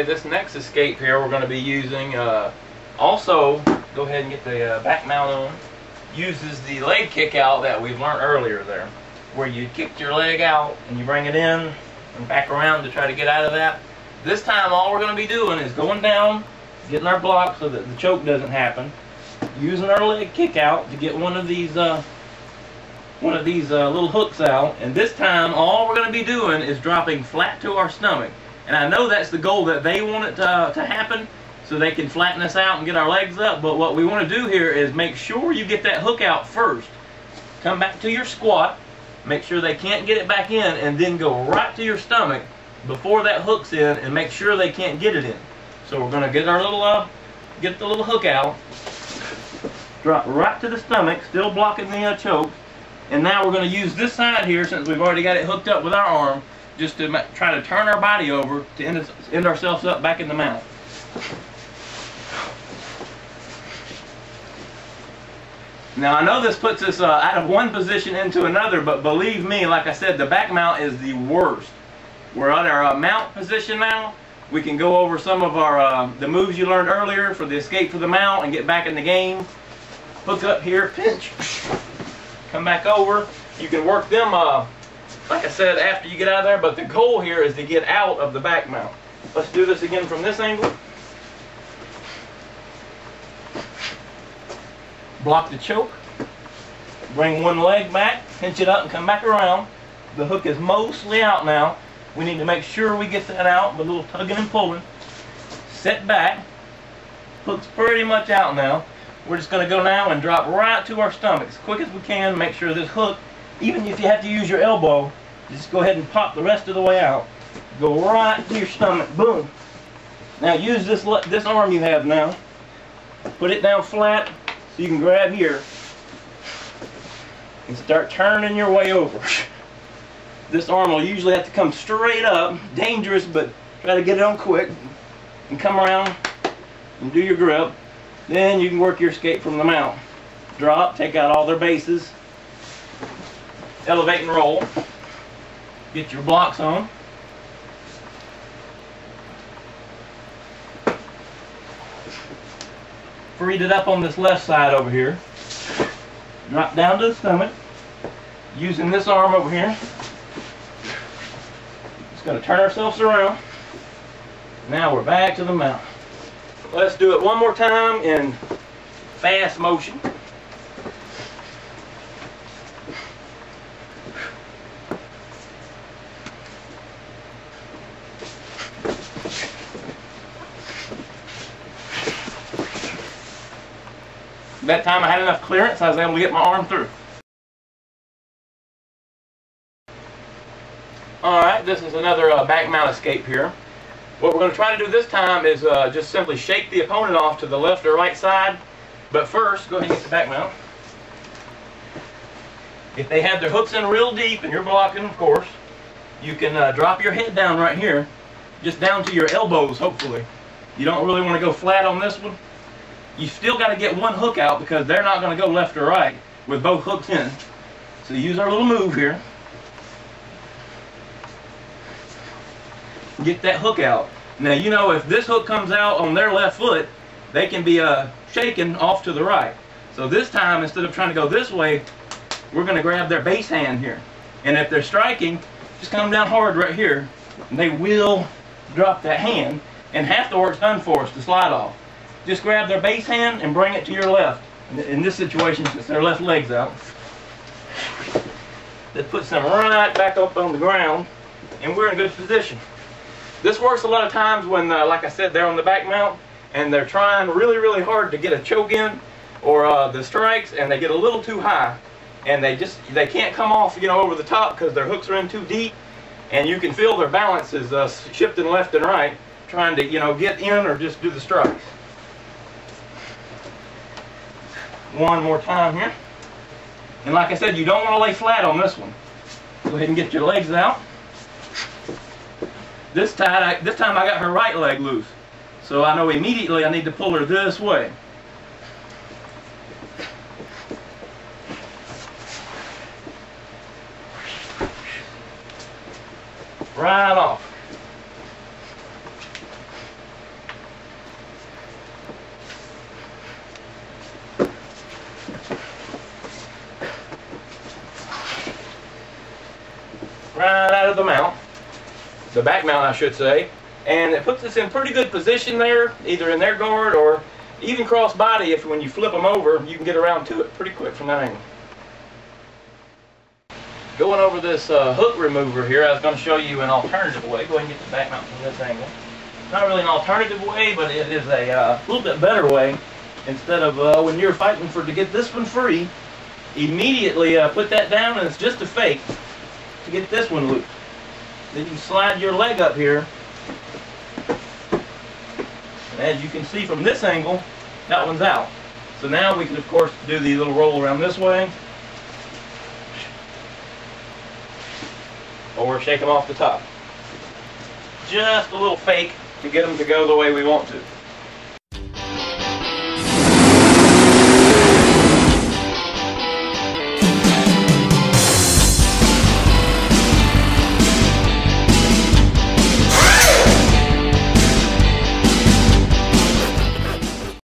Okay, this next escape here we're going to be using, also, go ahead and get the back mount on, uses the leg kick out that we've learned earlier there, where you kick your leg out and you bring it in and back around to try to get out of that. This time all we're going to be doing is going down, getting our block so that the choke doesn't happen, using our leg kick out to get one of these little hooks out, and this time all we're going to be doing is dropping flat to our stomach. And I know that's the goal that they want it to happen, so they can flatten us out and get our legs up, but what we want to do here is make sure you get that hook out first. Come back to your squat, make sure they can't get it back in, and then go right to your stomach before that hook's in, and make sure they can't get it in. So we're going to get our little, get the little hook out, drop right to the stomach, still blocking the choke. And now we're going to use this side here, since we've already got it hooked up with our arm, just to try to turn our body over to end ourselves up back in the mount. Now I know this puts us out of one position into another, but believe me, like I said, the back mount is the worst. We're at our mount position now. We can go over some of our the moves you learned earlier for the escape for the mount and get back in the game. Hook up here, pinch. Come back over. You can work them, like I said, after you get out of there, but the goal here is to get out of the back mount. Let's do this again from this angle. Block the choke. Bring one leg back, pinch it up and come back around. The hook is mostly out now. We need to make sure we get that out with a little tugging and pulling. Set back. Hook's pretty much out now. We're just going to go now and drop right to our stomach as quick as we can. Make sure this hook, even if you have to use your elbow, just go ahead and pop the rest of the way out. Go right to your stomach. Boom. Now use this arm you have now. Put it down flat so you can grab here and start turning your way over. This arm will usually have to come straight up. Dangerous, but try to get it on quick. And come around and do your grip. Then you can work your escape from the mount. Drop, take out all their bases. Elevate and roll. Get your blocks on. Freed it up on this left side over here. Drop down to the stomach. Using this arm over here. Just going to turn ourselves around. Now we're back to the mount. Let's do it one more time in fast motion. That time I had enough clearance, I was able to get my arm through. Alright, this is another back mount escape here. What we're going to try to do this time is just simply shake the opponent off to the left or right side. But first, go ahead and get the back mount. If they have their hooks in real deep and you're blocking, of course, you can drop your head down right here, just down to your elbows, hopefully. You don't really want to go flat on this one. You still got to get one hook out because they're not going to go left or right with both hooks in. So use our little move here. Get that hook out. Now you know if this hook comes out on their left foot, they can be shaken off to the right. So this time, instead of trying to go this way, we're going to grab their base hand here. And if they're striking, just come down hard right here, and they will drop that hand, and half the work's done for us to slide off. Just grab their base hand and bring it to your left. In this situation, since their left leg's out, that puts them right back up on the ground, and we're in good position. This works a lot of times when, like I said, they're on the back mount and they're trying really, really hard to get a choke in or the strikes, and they get a little too high, and they can't come off, you know, over the top because their hooks are in too deep, and you can feel their balance is shifting left and right, trying to, you know, get in or just do the strikes. One more time here, and like I said, you don't want to lay flat on this one. Go ahead and get your legs out. This time I got her right leg loose. So I know immediately I need to pull her this way. Right off. right out of the mount, the back mount I should say, and it puts us in pretty good position there, either in their guard or even cross body. If when you flip them over, you can get around to it pretty quick from that angle. Going over this hook remover here, I was going to show you an alternative way. Go ahead and get the back mount from this angle. Not really an alternative way, but it is a little bit better way. Instead of when you're fighting to get this one free, immediately put that down, and it's just a fake to get this one loose. Then you slide your leg up here, and as you can see from this angle, that one's out. So now we can of course do the little roll around this way, or shake them off the top. Just a little fake to get them to go the way we want to.